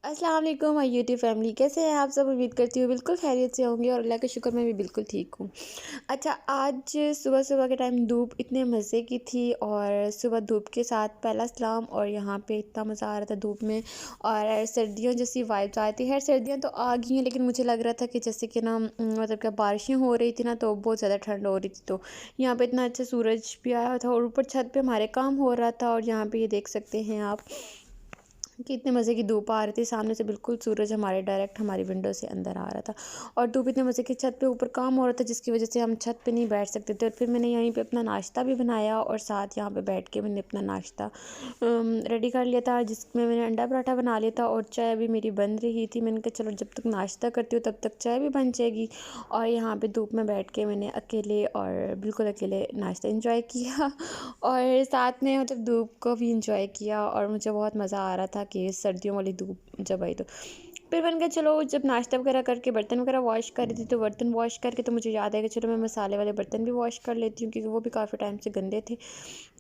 अस्सलाम वालेकुम my YouTube family, कैसे हैं आप सब। उम्मीद करती हूँ बिल्कुल खैरियत से होंगे और अल्लाह का शुक्र मैं भी बिल्कुल ठीक हूँ। अच्छा, आज सुबह सुबह के टाइम धूप इतने मज़े की थी और सुबह धूप के साथ पहला सलाम, और यहाँ पे इतना मज़ा आ रहा था धूप में। और सर्दियों जैसी वाइब्स आ रही थी। खैर सर्दियाँ तो आ गई हैं, लेकिन मुझे लग रहा था कि जैसे कि ना मतलब क्या बारिशें हो रही थी ना, तो बहुत ज़्यादा ठंड हो रही थी। तो यहाँ पे इतना अच्छा सूरज भी आया था और ऊपर छत पे हमारे काम हो रहा था। और यहाँ पे ये देख सकते हैं आप कि इतने मज़े की धूप आ रही थी, सामने से बिल्कुल सूरज हमारे डायरेक्ट हमारी विंडो से अंदर आ रहा था। और धूप इतने मज़े की, छत पे ऊपर काम हो रहा था जिसकी वजह से हम छत पे नहीं बैठ सकते थे। और फिर मैंने यहीं पे अपना नाश्ता भी बनाया और साथ यहाँ पे बैठ के मैंने अपना नाश्ता रेडी कर लिया था, जिसमें मैंने अंडा पराठा बना लिया था और चाय भी मेरी बन रही थी। मैंने कहा चलो जब तक नाश्ता करती हूँ तब तक चाय भी बन जाएगी। और यहाँ पे धूप में बैठ के मैंने अकेले और बिल्कुल अकेले नाश्ता इंजॉय किया और साथ में मतलब धूप को भी इंजॉय किया। और मुझे बहुत मज़ा आ रहा था कि सर्दियों वाली धूप जब आई तो फिर मैंने कहा चलो, जब नाश्ता वगैरह करके बर्तन वगैरह वॉश कर रही थी तो बर्तन वॉश करके तो मुझे याद आया कि चलो मैं मसाले वाले बर्तन भी वॉश कर लेती हूँ, क्योंकि वो भी काफ़ी टाइम से गंदे थे।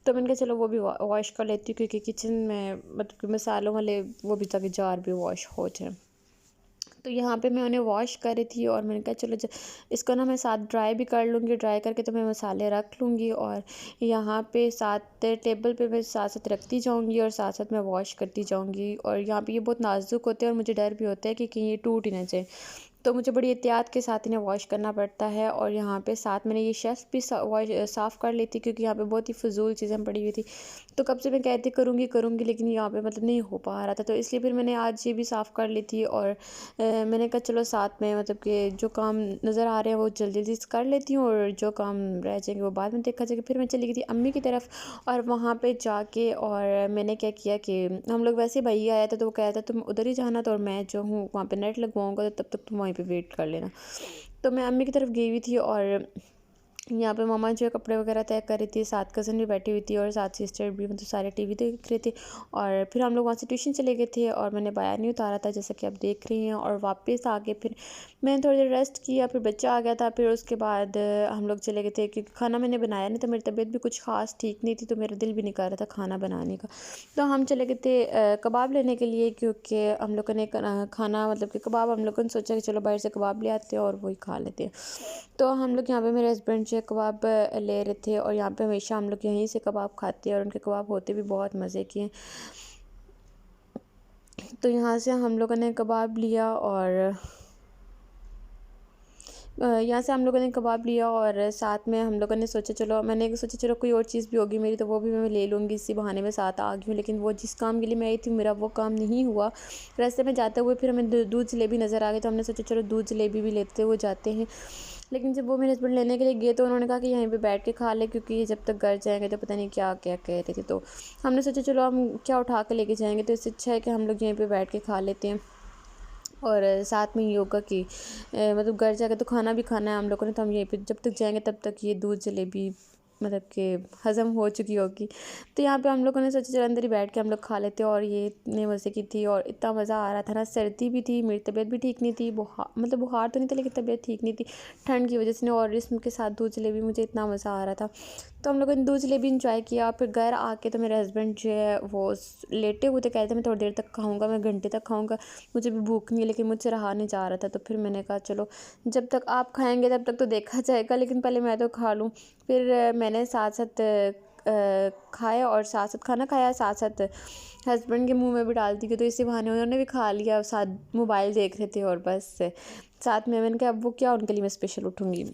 तो मैंने कहा चलो वो भी वॉश कर लेती हूँ, क्योंकि किचन में मतलब कि मसालों वाले वो भी, ताकि जार भी वॉश हो जाए। तो यहाँ पे मैं उन्हें वॉश कर रही थी और मैंने कहा चलो इसको ना मैं साथ ड्राई भी कर लूँगी। ड्राई करके तो मैं मसाले रख लूँगी और यहाँ पे साथ टेबल पे मैं साथ साथ रखती जाऊँगी और साथ साथ मैं वॉश करती जाऊँगी। और यहाँ पे ये बहुत नाजुक होते हैं और मुझे डर भी होता है कि कहीं ये टूट ही ना जाए, तो मुझे बड़ी एहतियात के साथ इन्हें वॉश करना पड़ता है। और यहाँ पे साथ मैंने ये शेल्फ़ भी साफ़ कर ली थी, क्योंकि यहाँ पे बहुत ही फ़िज़ूल चीज़ें पड़ी हुई थी। तो कब से मैं कहती करूँगी करूँगी, लेकिन यहाँ पे मतलब नहीं हो पा रहा था, तो इसलिए फिर मैंने आज ये भी साफ़ कर ली थी। और मैंने कहा चलो साथ में मतलब कि जो काम नज़र आ रहे हैं वो जल्दी जल्दी से कर लेती हूँ और जो काम रह जाएंगे वो बाद में देखा जाएगा। फिर मैं चली गई थी अम्मी की तरफ, और वहाँ पे जाके और मैंने क्या किया कि हम लोग वैसे भैया आया था तो वो कह रहा था तुम उधर ही जाना, तो और मैं जो हूँ वहाँ पे नेट लगवाऊँगा, तो तब तक तुम वहीं पे वेट कर लेना। तो मैं अम्मी की तरफ गई हुई थी और यहाँ पे मम्मा जो है कपड़े वगैरह तय कर रही थी, साथ कज़न भी बैठी हुई थी और साथ सिस्टर भी, मतलब सारे टीवी देख रहे थे। और फिर हम लोग वहाँ से ट्यूशन चले गए थे और मैंने बयान नहीं उतारा था, जैसा कि आप देख रही हैं। और वापस आके फिर मैंने थोड़ी देर रेस्ट किया, फिर बच्चा आ गया था। फिर उसके बाद हम लोग चले गए थे, क्योंकि खाना मैंने बनाया नहीं था, मेरी तबीयत भी कुछ ख़ास ठीक नहीं थी, तो मेरा दिल भी नहीं कर रहा था खाना बनाने का। तो हम चले गए थे कबाब लेने के लिए, क्योंकि हम लोगों ने खाना मतलब कि कबाब, हम लोगों ने सोचा कि चलो बाहर से कबाब ले आते हैं और वही खा लेते हैं। तो हम लोग यहाँ पे मेरे हस्बैंड जो है कबाब ले रहे थे, और यहाँ पे हमेशा हम लोग यहीं से कबाब खाते हैं और उनके कबाब होते भी बहुत मज़े के हैं। तो यहाँ से हम लोगों ने कबाब लिया और यहाँ से हम लोगों ने कबाब लिया और साथ में हम लोगों ने सोचा चलो, मैंने सोचा चलो कोई और चीज़ भी होगी मेरी तो वो भी मैं ले लूँगी, इसी बहाने में साथ आ गई हूँ। लेकिन वो जिस काम के लिए मैं आई थी मेरा वो काम नहीं हुआ। रास्ते में जाते हुए फिर हमें दूध जलेबी नज़र आ गई, तो हमने सोचा चलो दूध जलेबी भी लेते हुए जाते हैं। लेकिन जब वो मेरे हस्बैंड लेने के लिए गए तो उन्होंने कहा कि यहीं पे बैठ के खा ले, क्योंकि जब तक घर जाएंगे तो पता नहीं क्या क्या कह रहे थे। तो हमने सोचा चलो हम क्या उठा के लेके जाएंगे, तो इससे अच्छा है कि हम लोग यहीं पे बैठ के खा लेते हैं। और साथ में योगा की मतलब घर जाकर तो खाना भी खाना है हम लोगों ने, तो हम यहीं पे जब तक जाएंगे तब तक ये दूध जलेबी मतलब कि हज़म हो चुकी होगी। तो यहाँ पे हम लोगों ने सोचा चलो अंदर ही बैठ के हम लोग खा लेते हैं। और ये इतने मज़े की थी और इतना मज़ा आ रहा था ना, सर्दी भी थी, मेरी तबीयत भी ठीक नहीं थी, बुखार मतलब बुखार तो नहीं था लेकिन तबीयत ठीक नहीं थी ठंड की वजह से। और इसके साथ दूध जलेबी, मुझे इतना मज़ा आ रहा था। तो हम लोगों ने दूध जलेबी इंजॉय किया। फिर घर आके तो मेरे हस्बैंड जो है वो लेटे हुए थे, कहते मैं थोड़ी देर तक खाऊंगा, मैं घंटे तक खाऊंगा, मुझे भी भूख नहीं है, लेकिन मुझसे रहा नहीं जा रहा था। तो फिर मैंने कहा चलो जब तक आप खाएंगे तब तक तो देखा जाएगा, लेकिन पहले मैं तो खा लूँ। फिर मैंने साथ साथ खाया और साथ साथ खाना खाया, साथ साथ हस्बैंड के मुंह में भी डाल दी, तो इसी बहाने उन्होंने भी खा लिया। साथ मोबाइल देख रहे थे और बस साथ में मैंने कहा अब वो क्या उनके लिए मैं स्पेशल उठूँगी।